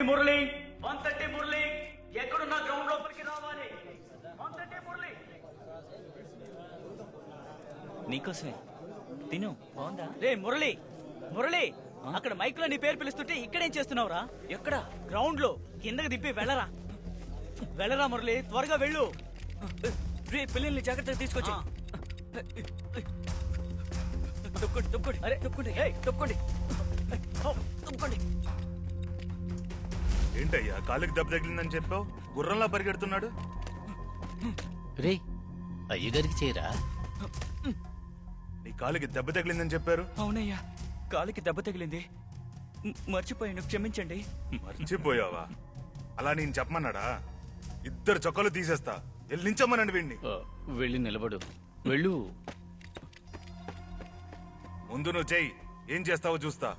మురళి 130 మురళి ఎక్కడున్నా గ్రౌండ్ లోపలికి రావాలి. 130 మురళి నీకోసమే తిను. బాగుందా? రే మురళి, మురళి అక్కడ మైక్ లో నీ పేరు పిలుస్తుంటే ఇక్కడేం చేస్తున్నావురా? ఎక్కడ? గ్రౌండ్ లో కిందకి దింపి వెళ్ళరా. వెళ్ళరా మురళి, త్వరగా వెళ్ళు. రే పిల్లల్ని జాగ్రత్తగా తీసుకొచ్చి. తొక్కండి తొక్కండి. అరే తొక్కండి ఏయ్, తొక్కండి తప్పుకోండి. ఏంటయ్యా కాలికి దెబ్బ తగిలిందని చెప్పావు, గుర్రంలా పరిగెడుతున్నాడు. రే అయ్యగారికి చేరా. నీ కాలికి దెబ్బ తగిలిందని చెప్పారు. అవునయ్యా, కాలికి దెబ్బ తగిలింది. మర్చిపోయాను, క్షమించండి. మర్చిపోయావా? అలా నేను చెప్పమన్నాడా? ఇద్దరు చొక్కలు తీసేస్తా. వెళ్ళి నించమ్మనండి వీడిని. వెళ్ళి నిలబడు. వెళ్ళు. ముందు నువ్వు చెయ్యి, ఏం చేస్తావో చూస్తా.